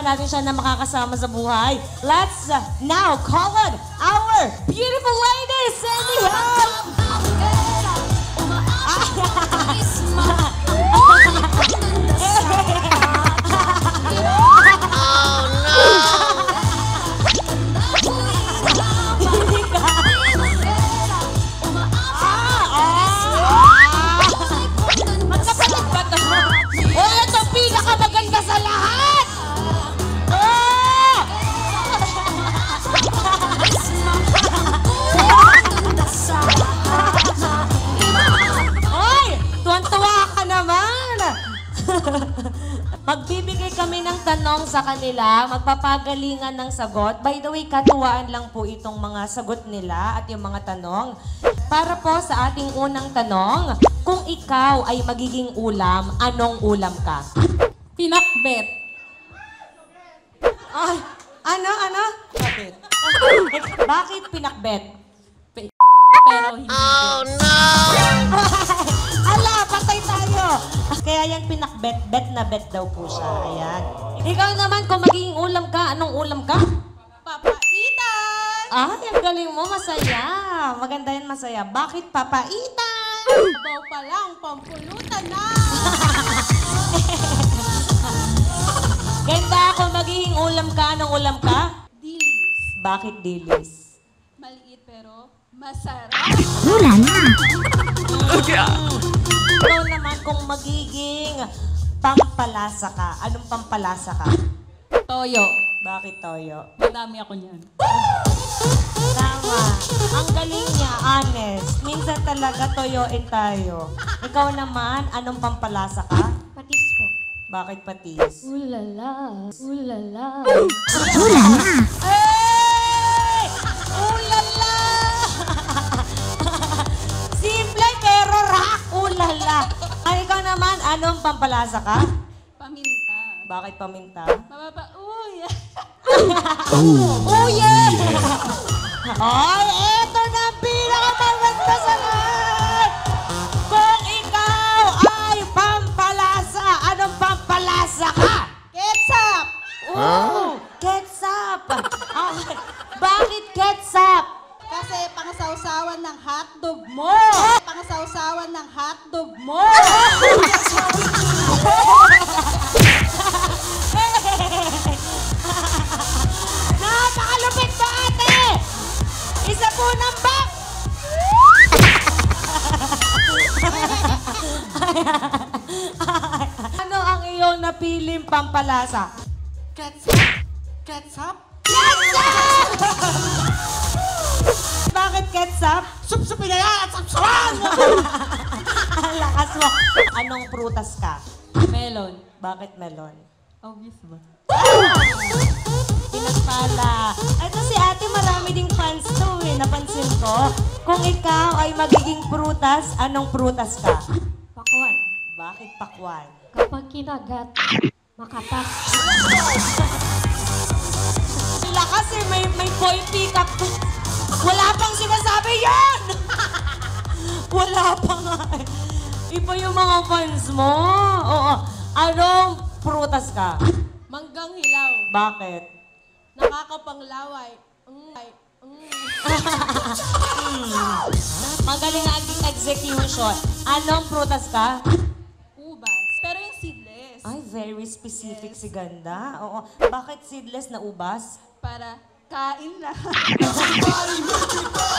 Natin siya na makakasama sa buhay. Let's now call on our beautiful ladies! Send me up! Magbibigay kami ng tanong sa kanila, magpapagalingan ng sagot. By the way, katuwaan lang po itong mga sagot nila at yung mga tanong. Para po sa ating unang tanong, kung ikaw ay magiging ulam, anong ulam ka? Pinakbet. Ay, ano? Bakit? Bakit pinakbet? Pero hindi. Oh, no! Ala, patay tayo! Kaya yan pinakbet, bet na bet daw po siya. Ayan. Ikaw naman, kung magiging ulam ka, anong ulam ka? Papaitan! Ay, ang galing mo, masaya. Maganda yan, masaya. Bakit papaitan? Babaw pa lang, pampulutan na! Ganda, kung magiging ulam ka, anong ulam ka? Dilis. Bakit dilis? Maliit pero masarap. Wala na. Ikaw naman, kung magiging pampalasa ka, anong pampalasa ka? Toyo. Bakit toyo? Madami ako niyan. Tama. Ang galing niya, honest. Minsan talaga toyoin tayo. Ikaw naman, anong pampalasa ka? Patis po. Bakit patis? Ulala. Ulala. Wala na. Hey! Ulala! Simple pero rock. Ulala. Ay, ikaw naman, anong pampalasa ka? Paminta. Bakit paminta? Mababa. Uy! Oh, yeah! Ay, eto na ang pinakamaganda sa lahat! Kung ikaw ay pampalasa, anong pampalasa ka? Ketchup! Ketchup! Bakit ketchup? Kasi pangasawsawan ng hotdog mo! Pangasawsawan ng hotdog mo! Napakalupit ba, ate? Isa po ng bak! Ano ang iyong napiling pampalasa? Ketchup! Ketchup! Ketchup! Bakit ketchup? Sup-supin na yan! Sapsawan! Ang lakas mo. Anong prutas ka? Melon. Bakit melon? Obvious ba? Pinagpala. Ito si ate, marami ding fans to eh. Napansin ko. Kung ikaw ay magiging prutas, anong prutas ka? Pakwan. Bakit pakwan? Kapag kinagat, makatas. Lakas eh, may boy pick-up. Wala pang sinasabi yan! Wala pa nga eh. Iba yung mga fans mo. Oo. Anong prutas ka? Manggang hilaw. Bakit? Nakakapanglaway. Magaling ang execution. Anong prutas ka? Ubas. Pero yung seedless. Ay, very specific si Ganda. Oo. Bakit seedless na ubas? Para kain lang.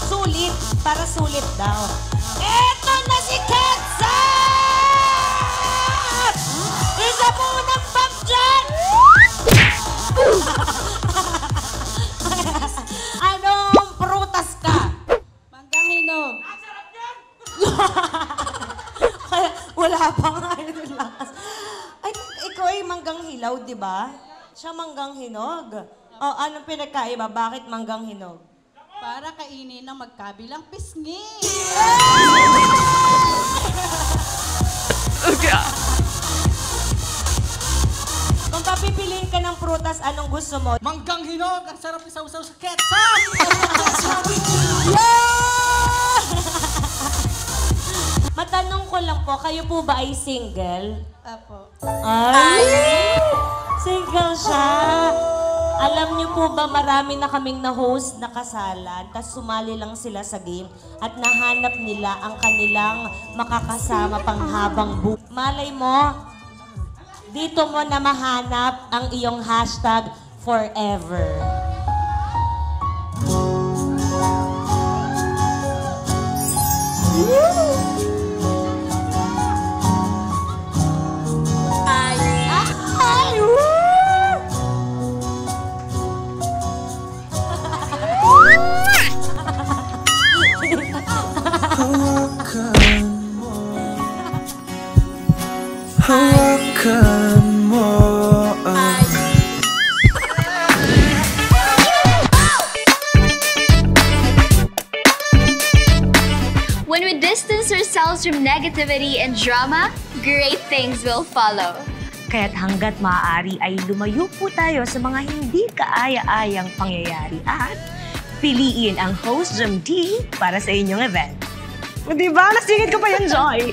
Sulit. Para sulit daw. Eto na si Ketchup! Isa po ng bag dyan! Anong prutas ka? Manggang hinog. Wala pa nga yun lakas. Ay, ikaw ay manggang hilaw, di ba? Siya manggang hinog. O, anong pinagkaiba? Bakit manggang hinog? Para kainin ng magkabilang pisngi. Kung papipiliin ka ng prutas, anong gusto mo? Manggang hinog. Ang sarap isaw-saw sa ketchup. Opo, kayo po ba ay single? Apo. Ay! Single siya. Alam niyo po ba, marami na kaming na-host na kasalan, tas sumali lang sila sa game at nahanap nila ang kanilang makakasama panghabang buhay. Malay mo, dito mo na mahanap ang iyong hashtag forever. Ay! Woo! Hawakan mo ang When we distance ourselves from negativity and drama, great things will follow. Kaya't hanggat maaari ay lumayo po tayo sa mga hindi kaaya-ayang pangyayari at piliin ang host Jam D para sa inyong event. O diba? Nasingit ko pa yan, Joy!